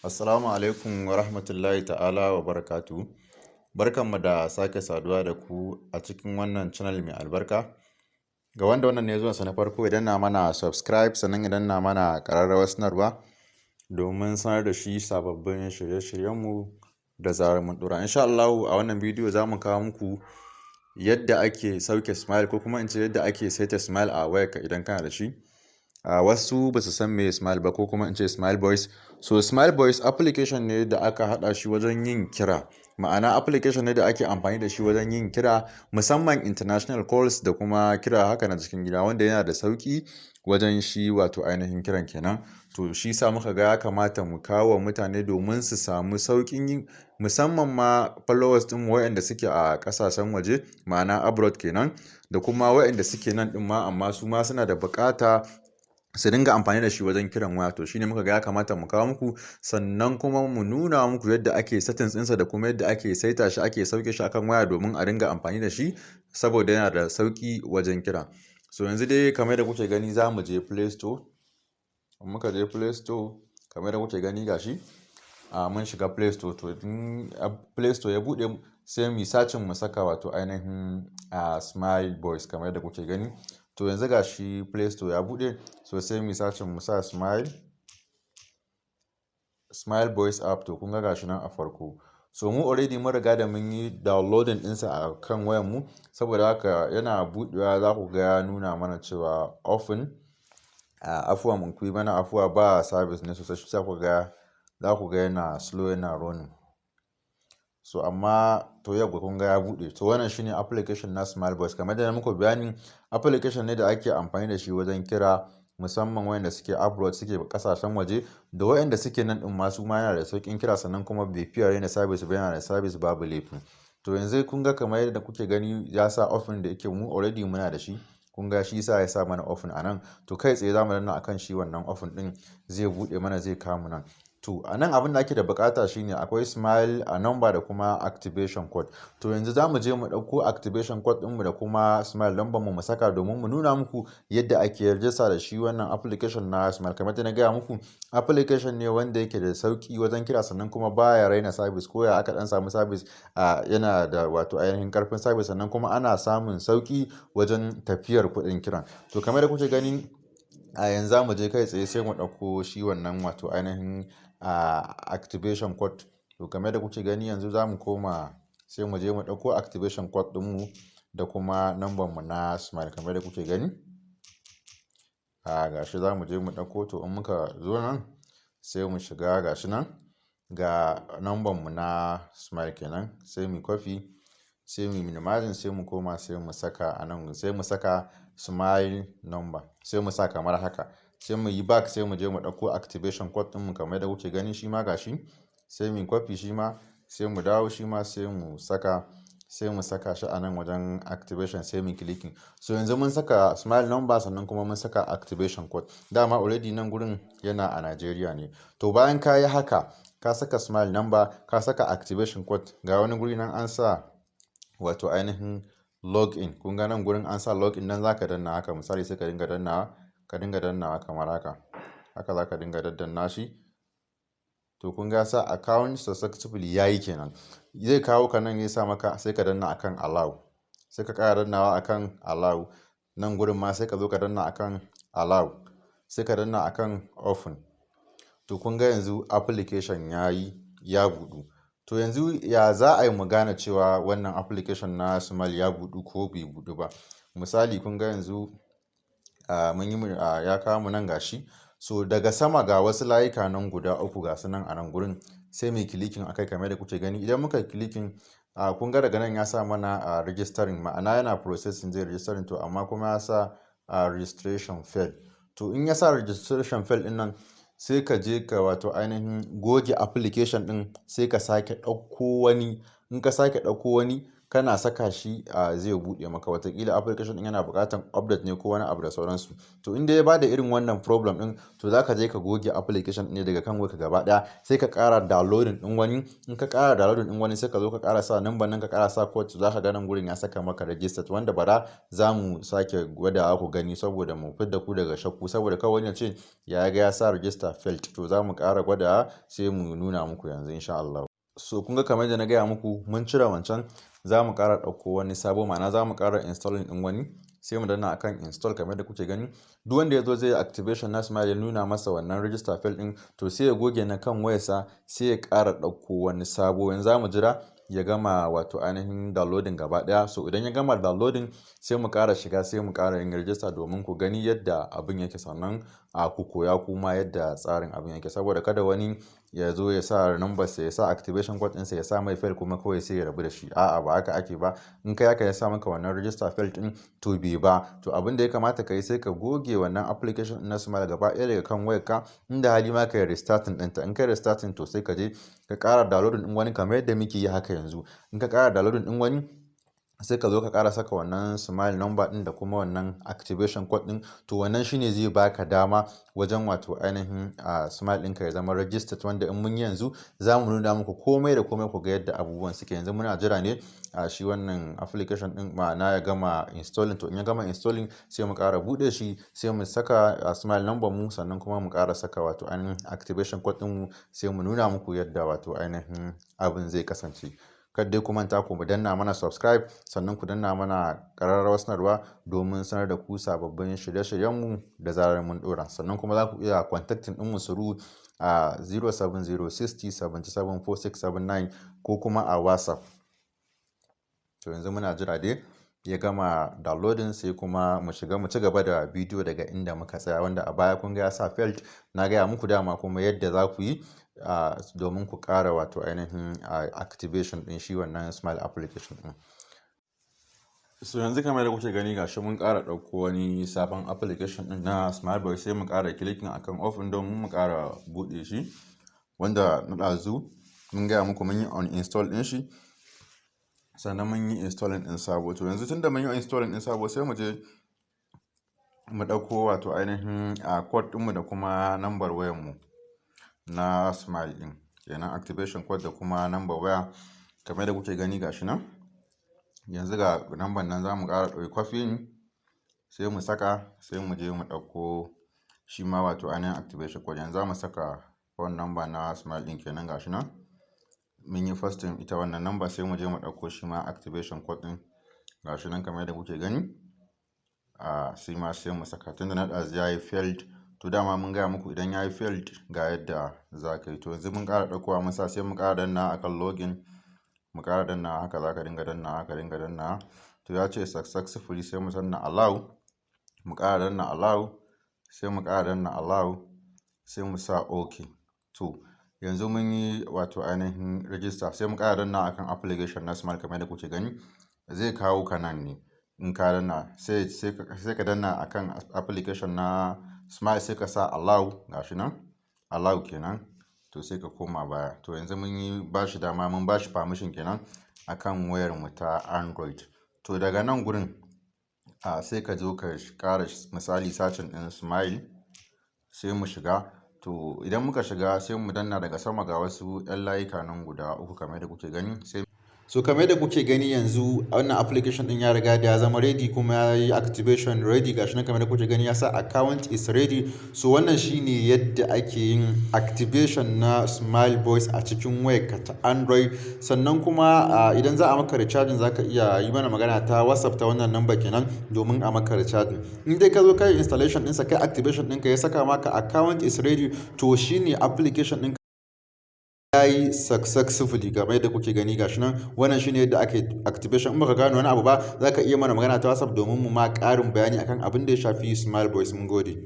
Assalamu alaikum wa rahmatullahi ta'ala wa barakatu. Barkanmu da sake saduwa da ku a cikin wannan channel mai albarka. Ga wanda wannan ne zuwansa na farko, idan na mana subscribe, sannan idan na mana ƙararrawar sanarwa domin sanar da shi sababbin shirye-shiryenmu da zarar mun ɗora. Insha Allah a wannan bidiyo za mu kawo muku yadda ake sauke smile, ko kuma in ce yadda ake saita smile a wayarka idan kana da shi. Wasu ba su san me smile ba, ko kuma in ce smile voice. So smile voice application ne da aka hada shi wajen yin kira, ma'ana application ne da ake amfani da shi wajen yin kira, musamman international calls da kuma kira haka na cikin gida, wanda yana da sauki wajen shi wato ainihin kiran kenan. To shi sa muka ga ya kamata mu kawo mutane domin su samu saukin yin, musamman ma followers din wayanda suke a kasashen waje, ma'ana abroad kenan, da kuma wayanda suke nan din ma amma su ma suna da bukata su dinga amfani da shi wajen kiran waya. To shine muka ga ya kamata mu kawo muku, sannan kuma mu nuna muku yadda ake settings ɗinsa da kuma yadda ake saita shi, ake sauke shi akan waya domin a dinga amfani da shi, saboda yana da sauki wajen kira. So yanzu dai kamar da kuke gani za mu je Play Store. Muka je Play Store kamar da kuke gani gashi mun shiga Play Store. To in Play Store ya bude sai mu sacin mu saka wato ainihin smile voice kamar da kuke gani. To yanzu gashi Play Store ya bude, so sai mu sacin mu sa smile voice app. To kun ga gashi nan a farko. So mu already mun riga da mun yi downloading ɗinsa a kan wayar mu, saboda haka yana buɗewa za ku ga ya nuna mana cewa open. Afuwa mun kuyi mana afuwa, ba service ne sosai, shi za ku ga yana slow, yana running. So amma to yau kun ga ya buɗe. To wannan shine application na smile voice. Kamar da muku bayani, application ne da ake amfani da shi wajen kira, musamman wayanda suke abroad, suke kasashen waje, da wayanda suke nan din masu ma yana da saukin kira, sannan kuma bai fiye raina service ba, yana da service babu laifi. To yanzu kun ga kamar yadda kuke gani ya sa open, da yake mu already muna da shi. Kun ga shi sa ya sa mana open a nan. To kai tsaye za mu danna akan shi wannan open din, zai buɗe mana, zai kamu nan. To a nan abin da ake da bukata shine akwai smile a number da kuma activation code. To yanzu za mu je mu ɗauko activation code ɗinmu da kuma smile number mu saka, domin mu nuna muku yadda ake register da shi wannan application na smile. Kamar da na gaya muku, application ne wanda yake da sauki wajen kira, sannan kuma baya raina service. Ko ya aka dan samu service, yana da wato ainihin karfin service, sannan kuma ana samun sauki wajen tafiyar kuɗin kiran. To kamar da kuke gani a yanzu za mu je kai tsaye sai mu ɗauko shi wannan wato ainihin activation code. To kamar da kuke gani yanzu za mu koma, sai mu je mu ɗauko activation code ɗinmu da kuma number mu na smile. Kamar da kuke gani gashi za mu je mu ɗauko. To in muka zo nan sai mu shiga, gashi nan ga number mu na smile kenan, sai mu copy, sai mu minimizing, sai mu koma, sai mu saka a nan, sai mu saka smile number, sai mu saka kamar haka, sai mu yi back, sai mu je mu ɗauko activation code ɗinmu kamar da kuke gani shi ma gashi, sai mu copy shi ma, sai mu dawo shi ma, sai mu saka shi a nan wajen activation, sai mu clicking. So yanzu mun saka smile number, sannan kuma mun saka activation code. Dama already nan gurin yana a Nigeria ne. To bayan ka yi haka, ka saka smile number, ka saka activation code, ga wani guri nan an sa wato ainihin login. Kun ga nan gurin an sa login, nan zaka danna haka. Misali sai ka dinga dannawa kamar haka zaka dinga daddanna shi. To kun ga sa account successfully yayi kenan. Zai kawo ka nan, ya sa maka, sai ka danna akan allow, sai ka ƙara dannawa akan allow. Nan gurin ma sai ka zo ka danna akan allow, sai ka danna akan open. To kun ga yanzu application ya buɗu. To yanzu ya za a yi mu gane cewa wannan application na smile ya buɗu ko bai buɗu ba? Misali kun ga yanzu ya kawo mu nan gashi. So daga sama ga wasu layuka nan guda uku ga su nan a nan gurin, sai mai clicking akai kamar da kuke gani. Idan muka clicking, kun ga daga nan ya sa mana registering, ma'ana yana processing, zai registering. To amma kuma ya sa registration failed. To in ya sa registration failed din nan, sai ka je ka wato ainihin goge application din, sai ka sake ɗauko wani. In ka sake ɗauko wani, kana saka shi zai buɗe maka. Wataƙila application ɗin yana buƙatar update ne ko wani abu da sauransu. To in dai ya bada irin wannan problem ɗin, to za ka je ka goge application ɗin ne daga kan wayarka gaba ɗaya, sai ka ƙara downloading ɗin wani. In ka ƙara downloading ɗin wani sai ka zo ka ƙara sa number nan, ka ƙara sa code, za ka ga nan gurin ya saka maka registered, wanda bara za mu sake gwadawa ku gani saboda mu fidda ku daga shakku, saboda kawai wani ya ce ya ga ya sa register failed. To za mu ƙara gwadawa sai mu nuna muku yanzu insha Allah. So kun ga kamar da na gaya muku, mun cire wancan, za mu ƙara ɗauko wani sabo, ma'ana za mu ƙara installing ɗin wani, sai mu danna akan install kamar da kuke gani. Duk wanda ya zo zai activation na smile ya nuna masa wannan register failed ɗin, to sai ya goge na kan wayarsa, sai ya ƙara ɗauko wani sabo. Yanzu za mu jira ya gama wato ainihin downloading gaba ɗaya. So idan ya gama downloading sai mu ƙara shiga, sai mu ƙara yin register domin ku gani yadda abin yake, sannan ku koya kuma yadda tsarin abin yake, saboda kada wani ya zo ya sa number sa, ya sa activation code ɗinsa, ya sa mai fail kuma kawai sai ya rabu da shi. A'a, ba haka ake ba. In kai haka ya sa maka wannan register failed ɗin, to bai ba. To abin da ya kamata ka yi, sai ka goge wannan application ɗin na smile gaba ɗaya daga kan wayarka, inda hali ma ka yi restarting ɗinta. In ka yi restarting, to sai ka je ka ƙara downloading ɗin wani kamar yadda muke yi haka yanzu. In ka ƙara downloading ɗin wani, sai ka zo ka ƙara saka wannan smile number ɗin da kuma wannan activation code ɗin. To wannan shine zai baka dama wajen wato ainihin smile ɗinka ya zama registered, wanda in mun yi yanzu za mu nuna muku komai da komai, ku ga yadda abubuwan suke. Yanzu muna jira ne shi wannan application ɗin ma'ana ya gama installing. To in ya gama installing sai mu ƙara buɗe shi, sai mu saka smile number mu, sannan kuma mu ƙara saka wato ainihin activation code ɗin mu, sai mu nuna muku yadda wato ainihin abin zai kasance. Kar dai ku manta ku danna mana subscribe, sannan ku danna mana ƙararrawar sanarwa domin sanar da ku sababbin shirye-shiryenmu da zarar mun ɗora. Sannan kuma za ku iya contacting ɗinmu suru a 070 60 77 4679 ko kuma a WhatsApp. To yanzu muna jira dai ya gama downloading, sai kuma mu shiga mu ci gaba da bidiyo daga inda muka tsaya, wanda a baya kun ga ya sa failed. Na gaya muku dama kuma yadda za ku yi domin ku ƙara wato ainihin activation ɗin shi wannan smile application ɗin. So yanzu kamar da kuke gani, gashi mun ƙara ɗauko wani sabon application ɗin na smile boy, sai mu ƙara clicking akan off ɗin domin mu ƙara buɗe shi, wanda na ɗazu mun gaya muku mun yi uninstall ɗin shi, sannan mun yi installing ɗin sabo. To yanzu tunda mun yi installing ɗin sabo, sai mu je mu ɗauko wato ainihin code ɗinmu da kuma number wayar mu na smile ɗin, kenan activation code da kuma number waya kamar da kuke gani gashi nan. Yanzu ga number nan za mu ƙara ɗauki copy, sai mu saka, sai mu je mu ɗauko shi ma wato ainihin activation code. Yanzu za mu saka phone number na smile ɗin, kenan gashi nan mun yi first time ita wannan number, sai mu je mu ɗauko shi ma activation code ɗin gashi nan kamar da kuke gani. Sai ma sai mu saka, tunda na ɗazu ya yi failed. To dama mun gaya muku idan ya yi failed ga yadda za ka yi. To yanzu mun ƙara ɗaukowa mun sa, sai mu ƙara danna akan login, mu ƙara danna haka, za ka dinga danna haka, dinga danna. To ya ce successfully, sai mu danna allow, mu ƙara danna allow, sai mu ƙara danna allow, sai mu sa okay. To yanzu mun yi wato ainihin register, sai mu ƙara danna akan application na smile kamar da kuke gani. Zai kawo ka nan ne. In ka danna sai ka danna akan application na smile, sai ka sa allow, gashi nan allow kenan. To sai ka koma baya. To yanzu mun yi bashi dama, mun bashi permission kenan akan wayar mu ta Android. To daga nan gurin sai ka zo ka ƙara misali searching ɗin smile, sai mu shiga. To idan muka shiga, sai mu danna daga sama ga wasu 'yan layuka nan guda uku kamar da kuke gani. So kamar da kuke gani yanzu wannan application din ya riga da ya zama ready, kuma ya yi activation ready, gashi nan kamar da kuke gani ya sa account is ready. So wannan shine yadda ake yin activation na smile voice a cikin wayarka ta Android. Sannan kuma idan za a maka recharging, za ka iya yi mana magana ta WhatsApp ta wannan number kenan domin a maka recharging. In dai ka zo kai installation ɗinsa, kai activation ɗinka, ya saka maka account is ready, to shine application ɗinka ya yi successfully kamar yadda kuke gani gashi nan. Wannan shine yadda ake activation. In baka gano wani abu ba, za ka iya mana magana ta WhatsApp domin mu ma ƙarin bayani akan abin da ya shafi smile voice. Mun gode.